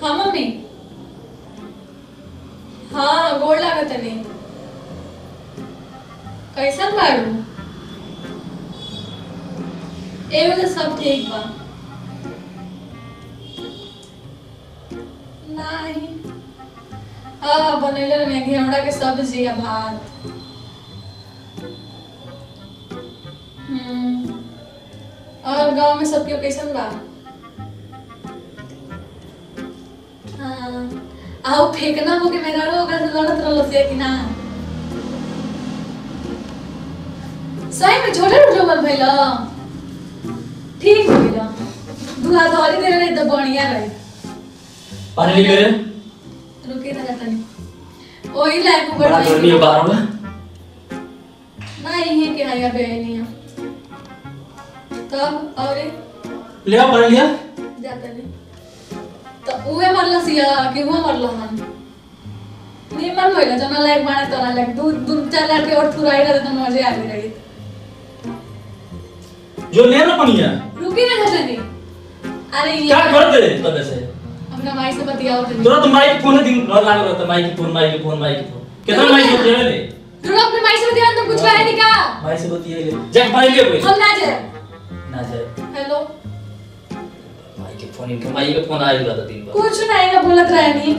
हाँ मम्मी। हाँ गोड़ लागत नहीं। कैसन बाड़ू? एगो तो सब ठीक बा। नहीं बनैले रहे घेवड़ा के सब्जी आ भात। और गांव में सबके कैसन बा? हाँ आओ फेंकना हो के मेरा रो ओकरा से लड़त रहलो से कि ना सही में छोटे रोल भइला ठीक भइला दुआ धरी दे रहे तो बढ़िया रहे। पानी ले ले रुके ना जाता नहीं ओही लायक ऊपर बड़ा गर्मी है बाहर में ना यही के आया बे नहीं तब और ले आ पानी लिया जाता नहीं तो उहे मरला सिया कि वो मरला मन नहीं मन भइला जना लायक माने तो ना लायक दू चार लड़के और थुराई रहे तो मजे आ गई रही जो ले ना पानी है रुकी ना जाता नहीं अरे ये क्या कर दे तब ऐसे अपना माई से बतियाओ तो तोरा तो माई के फोन दिन घर लाग रहा था माई के फोन कितना माई के फोन ले तू अपने माई से बतिया तो कुछ कहे नहीं का माई से बतिया ले जा पानी ले कोई हम ना जाए हेलो माई के फोन आया हुआ था दिन भर कुछ नहीं ना बोलत रहे नहीं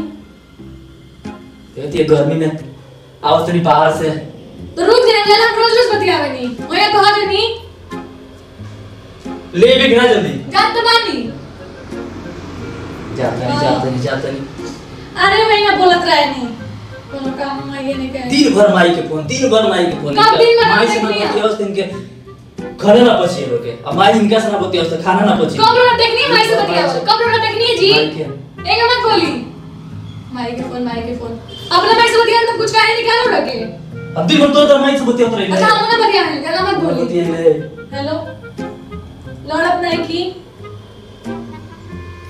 ये गर्मी में आवाज नहीं बाहर से तो रुक जाए ना रोज रोज बतियावे नहीं ओए कहा नहीं ले भी गिरा जल्दी जात तो बानी जाता नहीं अरे मैं यहाँ बोलत रहे नहीं कोनो काम में ये नहीं कहे दिन भर माई के फोन कब दिन भर माई से ना बतिया उस दिन के खाना ना पची लोगे अब माई इनका से ना बतिया उस खाना ना पची कब रोना टेक्निक माई से बतिया कब रोना टेक्निक जी एक मत बोली माई के फोन अपना माई से बतिया तो कुछ कहे नहीं क्या रखे अब दिन भर तो माई से बतिया तो रही अच्छा हम ना बतिया नहीं क्या मत बोली हेलो लड़त नहीं की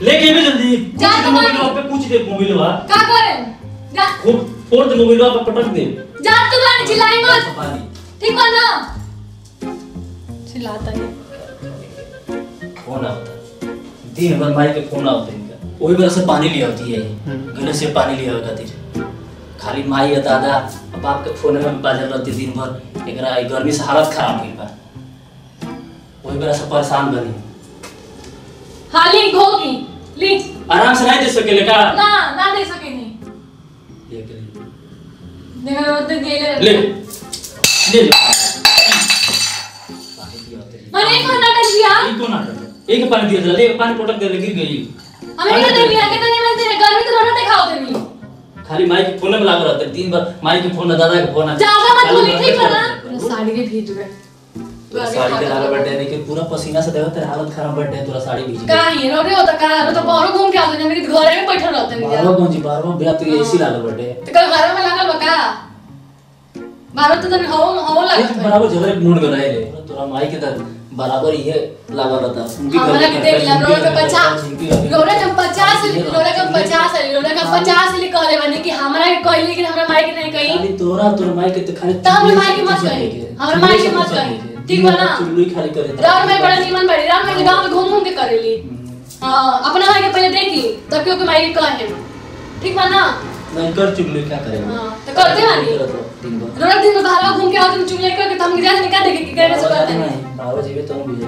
लेके भी जल्दी जा तो मोबाइल पे पूछ दे मोबाइल वा का करे जा खूब फोड़ दे मोबाइल पे पटक दे जा तो बानी चिल्लाई मत ठीक बा ना चिल्लाता है फोन आता दिन भर माई के फोन आता इनका वही वजह से पानी लिया होती है गले से पानी लिया होगा खातिर खाली माई या दादा बाप के फोन में बाजल रहती दिन भर एकरा गर्मी से हालत खराब होई बा वही वजह से परेशान बनी हां ली घोगी ली आराम से नहीं दे सकेले का ना दे सके नहीं देखो तो गेले ले ले मैंने एक नाटक दिया एक पानी दिया ले पानी पटक दे गिर गई हमें क्या दे दिया कितनी में तेरे गर्मी तो रोना दिखाओ तेरी खाली माई के फोन में लग रहा था दिन भर माई के फोन दादा के फोन ज्यादा मत बोली ठीक है ना साड़ी के भीज गए साड़ी के हालत बैठे नहीं कि पूरा पसीना से देखो तेरा हालत खराब बैठे है तोरा साड़ी भीज गई का ही रो होता का तो बाहर घूम के आते मेरे घर में बैठल रहते नहीं बारवा कौन जी बारवा बेटा तो एसी लागल बैठे तो कल घर में लागल बका बारवा तो तने हवा लागत बराबर जगह मूड बनाए ले तोरा माई के त बराबर ये लागल रहता उनकी हमरा के देख ला रोड पे 50 रोड का 50 लिख कहले बने कि हमरा के कहली लेकिन हमरा माई के नहीं कही खाली तोरा तोर माई के त खाली त हमरा माई के मत कही हमरा माई के मत कही ठीक बा ना चुल्लू खाली करे रात में बड़ा नीमन बड़ी रात में गांव में घूम घूम के करेली हां अपना माई के पहले देखी तब क्यों के माई के कहे ठीक बा ना नहीं कर चुल्लू क्या करेगा हां तो करते वाली दिन भर रोड दिन में बाहर घूम के आते चुगली करके तुम गिरा निकाल देखे कि करे से करते नहीं बाबा जी तो भी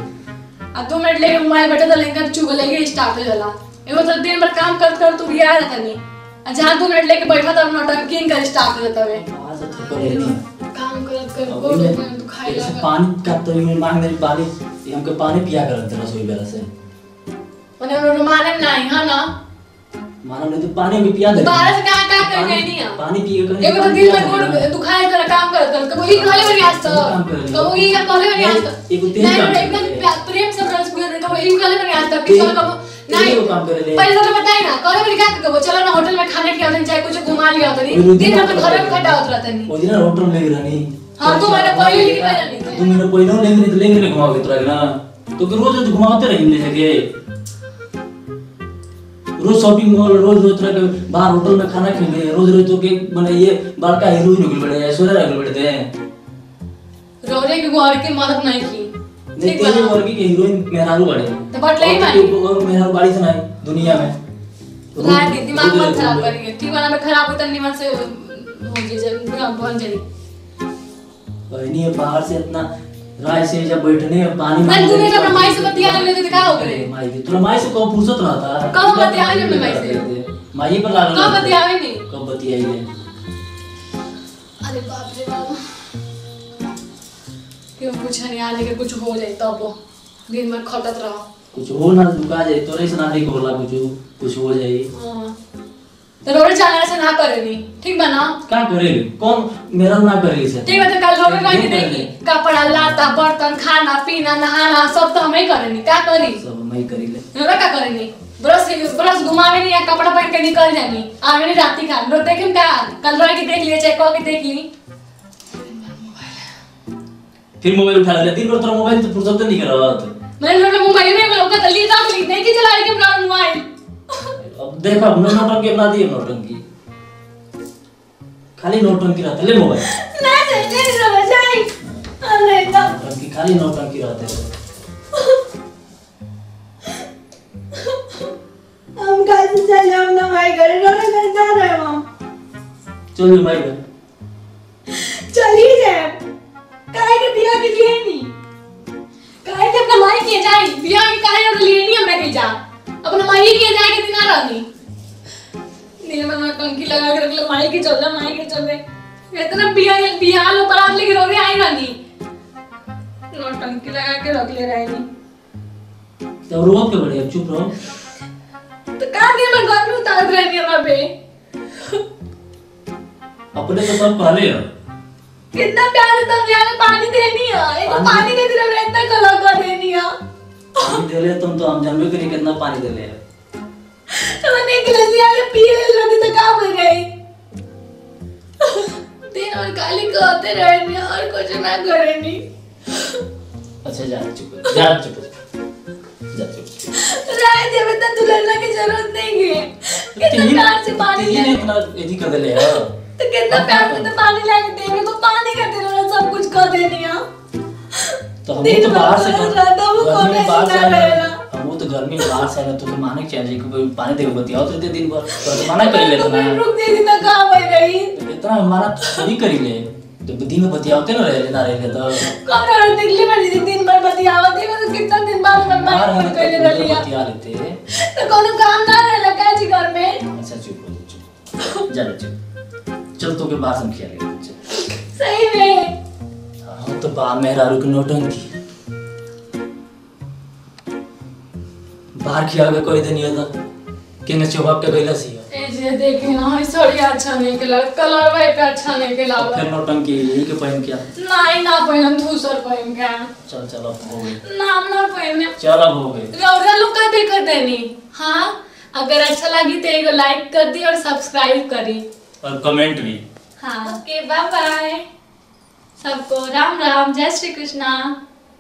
आ 2 मिनट लेके मोबाइल बैठे तो लेकर चुगलेगे स्टार्ट हो जाला एगो तो दिन भर काम कर तू भी आ रहता नहीं आ जहां 2 मिनट लेके बैठा तब नौटंकी कर स्टार्ट हो जाता है आज तो करे नहीं काम कर गोड़ में दुखाई जैसे लगा पानी का तो ये मांग मेरी पानी हमके पानी पिया करते रसोई बेला से मने रुमाने नहीं हां ना मानो नहीं तो पानी भी पिया दे बाहर से का कर गई नहीं है पानी पिए कर एगो तो दिन में गोड़ दुखाई कर काम कर कबो ई खाले बनी आज तो कबो ई खाले बनी आज तो एगो तेल एकदम प्रेम से ब्रश पूरा कबो ई खाले बनी आज तो कि चलो कबो नहीं वो काम करे ले पहले तो बताई ना करे बनी क्या कबो चलो ना होटल में खाने के आते चाहे कुछ घुमा लिया तो नहीं दिन भर तो घर में खटा होत रहता नहीं ओ दिन होटल में रहनी हां तो मैंने पहले लिखी पहले नहीं तुम मेरे पहिलो लेंगे घुमाओगे तोरा ना तो रोज रोज घुमाते रही ले सके रोज शॉपिंग मॉल रोज तरह के बाहर होटल में खाना खेले रोज तो के माने ये बड़का हीरोइन हो गए बड़े ऐश्वर्या हो गए बड़े रोने के घर के मदद नहीं की नहीं तेरे वर्ग की हीरोइन मेहरारू बड़े तो बट ले मानी और मेहरारू बाड़ी सुनाई दुनिया में रात दिमाग मत खराब करिए ठीक बना मैं खराब होता निमन से हो जे बन जाई बहनी है बाहर से इतना राय से जब बैठने पानी मैं तूने जब माई से बतिया ले तो दिखा हो गए माई की तोरा माई से कब फुर्सत रहता कब बतिया ले माई से माई पर लागल कब बतियावे नहीं कब बतियाई है अरे बाप रे बाप क्यों कुछ नहीं आने के कुछ हो जाए तब दिन भर खटत रहो कुछ हो ना रुका जाए तोरे से ना नहीं होला कुछ हो जाए हां तो रोड चलने से ना करे नहीं ठीक बना क्या करेली कौन मेरा ना करेली से ठीक है तो कल रोड रह के देखी कपड़ा लाता बर्तन खाना पीना नहाना सब तो हम ही करेनी क्या करी सब मैं करी ले हमरा क्या करेनी ब्रश घुमावे नहीं या कपड़ा पहन के निकल जानी आवे नहीं राती खा रो देख का कल रह के देख लिए चेक कर के देख ली फिर मोबाइल उठा ले दिन भर तोरा मोबाइल से फुर्सत नहीं कर रहा था मैंने लोग मोबाइल में लोग का ली था नहीं कि चला के अपना मोबाइल अब देखा नोटंकी अपना दिए नोटंकी खाली नोटंकी रहते ले मोबाइल नहीं रह जाए अरे तो नोटंकी खाली नोटंकी रहते हम कैसे चले हम ना भाई घर रोने कर जा रहे हैं हम चल भाई घर चलिए जाए काहे के बियाह के लिए नहीं काहे के अपना माई के जाए बियाह के काहे और लिए नहीं हमरा के जा अपना माई के जाए के दिना रहनी नील में टंकी लगा के रख ले माई के चल रहे इतना बियाह लो बारात लेके रो रहे आई रहनी नो टंकी लगा के रख ले रहनी तो रो के बढ़िया चुप रहो तो का दिन में घर में उतार रहनी हमरा पे अपने तो सब पहले है कितना प्यार है तुम यार पानी देनी है एक पानी दे दे रहे इतना कलर कर देनी है पानी दे ले तुम तो हम जानबे करी कितना पानी दे ले तो मैंने एक गिलास यार पी ले रही तो काम हो गई दिन और काली कहते रहनी और कुछ ना करनी अच्छा जा चुप राय दे बता तू लड़ना की जरूरत नहीं है कितना प्यार से पानी ले इतना एजी कर दे ले तो कितना प्यार से पानी लाके दे मेरे को पानी का दे रहा सब कुछ कर देनी है तो हम तो बाहर से हम तो गर्मी में बाहर से आए तो माने चाहिए कि पानी देके बतियाओ तो दे दिन भर तो मना कर ले तो ना रुक दे दिन तक काम हो गई इतना हमारा थोड़ी करी ले तो दिन में बतियाओते ना रहे तो कौन और दिल्ली में दिन भर बतियावती में कितना दिन बाद मैं बात कर ले रही बतिया लेते तो कोनो काम ना रहे लगा जी घर में अच्छा चुप जा चल तो के बाहर से खेल ले सही में हां तो बा मेरा रुक नोटंकी बाहर खिया के कोई दिन ये था कि न चौबक के गइला सी ए जे देखे ना है सड़ी अच्छा नहीं के लग कलर भाई पे अच्छा नहीं के लग फिर नोटंकी यही के पहन क्या नहीं ना पहन दूसर पहन के चल अब हो गई नाम ना पहने चल अब हो गई रौरा लोग का देख देनी हां अगर अच्छा लगी तो एगो लाइक कर दी और सब्सक्राइब करी और कमेंट भी हाँ ओके बाय बाय सबको राम राम जय श्री कृष्णा।